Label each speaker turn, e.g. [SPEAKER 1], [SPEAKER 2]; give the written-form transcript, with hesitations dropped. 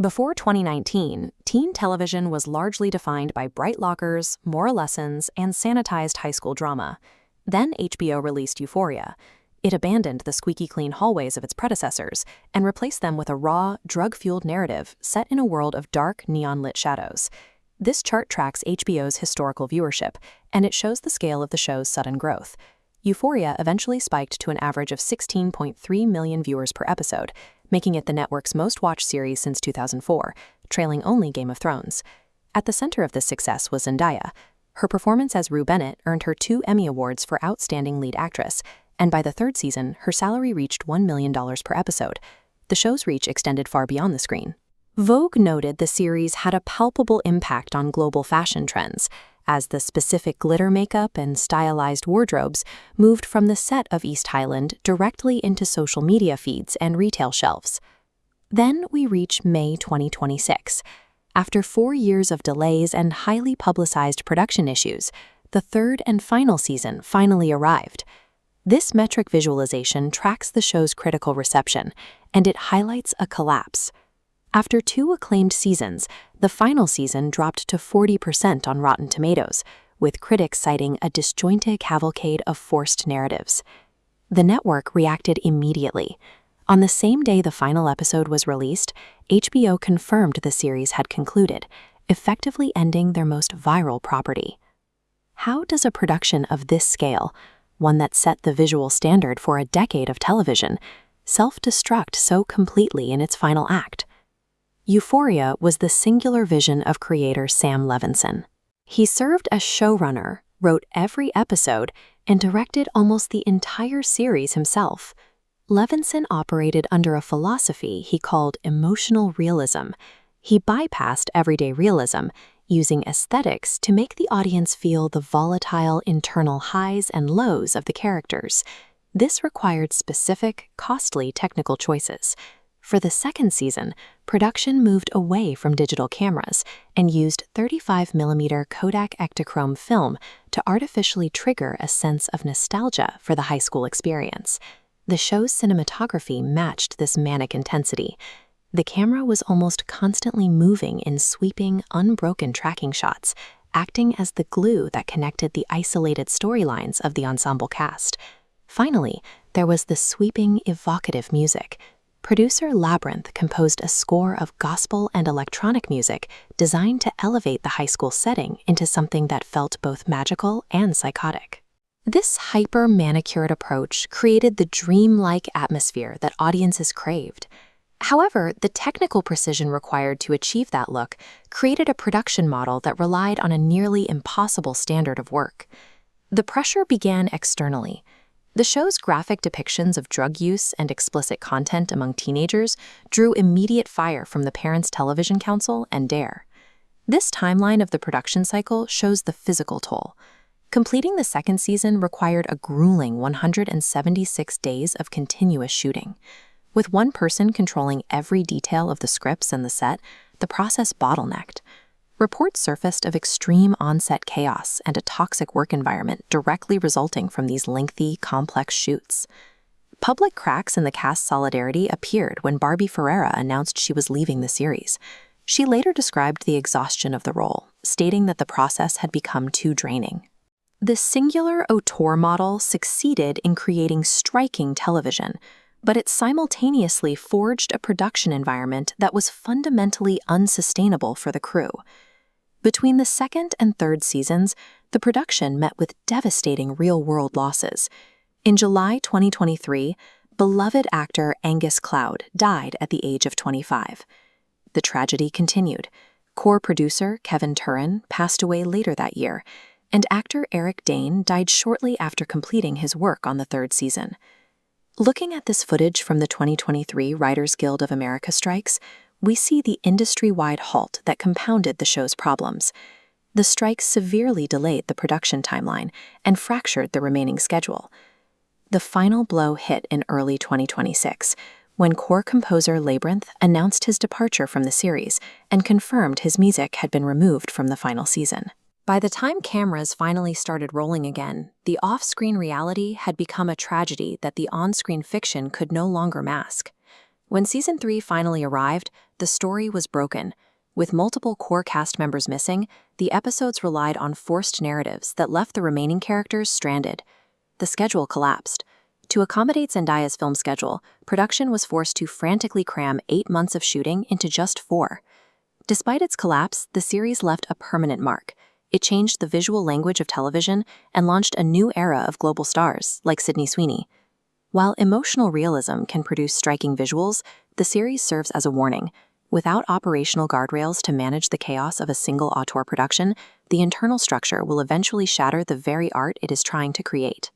[SPEAKER 1] Before 2019, teen television was largely defined by bright lockers, moral lessons, and sanitized high school drama. Then HBO released Euphoria. It abandoned the squeaky clean hallways of its predecessors and replaced them with a raw, drug-fueled narrative set in a world of dark, neon-lit shadows. This chart tracks HBO's historical viewership, and it shows the scale of the show's sudden growth. Euphoria eventually spiked to an average of 16.3 million viewers per episode, making it the network's most-watched series since 2004, trailing only Game of Thrones. At the center of this success was Zendaya. Her performance as Rue Bennett earned her 2 Emmy Awards for Outstanding Lead Actress, and by the third season, her salary reached $1 million per episode. The show's reach extended far beyond the screen. Vogue noted the series had a palpable impact on global fashion trends, as the specific glitter makeup and stylized wardrobes moved from the set of East Highland directly into social media feeds and retail shelves. Then we reach May 2026. After 4 years of delays and highly publicized production issues, the third and final season finally arrived. This metric visualization tracks the show's critical reception, and it highlights a collapse. After 2 acclaimed seasons, the final season dropped to 40% on Rotten Tomatoes, with critics citing a disjointed cavalcade of forced narratives. The network reacted immediately. On the same day the final episode was released, HBO confirmed the series had concluded, effectively ending their most viral property. How does a production of this scale, one that set the visual standard for a decade of television, self-destruct so completely in its final act? Euphoria was the singular vision of creator Sam Levinson. He served as showrunner, wrote every episode, and directed almost the entire series himself. Levinson operated under a philosophy he called emotional realism. He bypassed everyday realism, using aesthetics to make the audience feel the volatile internal highs and lows of the characters. This required specific, costly technical choices. For the second season, production moved away from digital cameras and used 35mm Kodak Ektachrome film to artificially trigger a sense of nostalgia for the high school experience. The show's cinematography matched this manic intensity. The camera was almost constantly moving in sweeping, unbroken tracking shots, acting as the glue that connected the isolated storylines of the ensemble cast. Finally, there was the sweeping, evocative music. Producer Labrinth composed a score of gospel and electronic music designed to elevate the high school setting into something that felt both magical and psychotic. This hyper-manicured approach created the dreamlike atmosphere that audiences craved. However, the technical precision required to achieve that look created a production model that relied on a nearly impossible standard of work. The pressure began externally. The show's graphic depictions of drug use and explicit content among teenagers drew immediate fire from the Parents' Television Council and DARE. This timeline of the production cycle shows the physical toll. Completing the second season required a grueling 176 days of continuous shooting. With one person controlling every detail of the scripts and the set, the process bottlenecked. Reports surfaced of extreme on-set chaos and a toxic work environment directly resulting from these lengthy, complex shoots. Public cracks in the cast's solidarity appeared when Barbie Ferreira announced she was leaving the series. She later described the exhaustion of the role, stating that the process had become too draining. The singular auteur model succeeded in creating striking television, but it simultaneously forged a production environment that was fundamentally unsustainable for the crew. Between the second and third seasons, the production met with devastating real-world losses. In July 2023, beloved actor Angus Cloud died at the age of 25. The tragedy continued. Core producer Kevin Turin passed away later that year, and actor Eric Dane died shortly after completing his work on the third season. Looking at this footage from the 2023 Writers Guild of America strikes, we see the industry-wide halt that compounded the show's problems. The strikes severely delayed the production timeline and fractured the remaining schedule. The final blow hit in early 2026, when core composer Labrinth announced his departure from the series and confirmed his music had been removed from the final season. By the time cameras finally started rolling again, the off-screen reality had become a tragedy that the on-screen fiction could no longer mask. When Season 3 finally arrived, the story was broken. With multiple core cast members missing, the episodes relied on forced narratives that left the remaining characters stranded. The schedule collapsed. To accommodate Zendaya's film schedule, production was forced to frantically cram 8 months of shooting into just 4. Despite its collapse, the series left a permanent mark. It changed the visual language of television and launched a new era of global stars, like Sydney Sweeney. While emotional realism can produce striking visuals, the series serves as a warning. Without operational guardrails to manage the chaos of a single auteur production, the internal structure will eventually shatter the very art it is trying to create.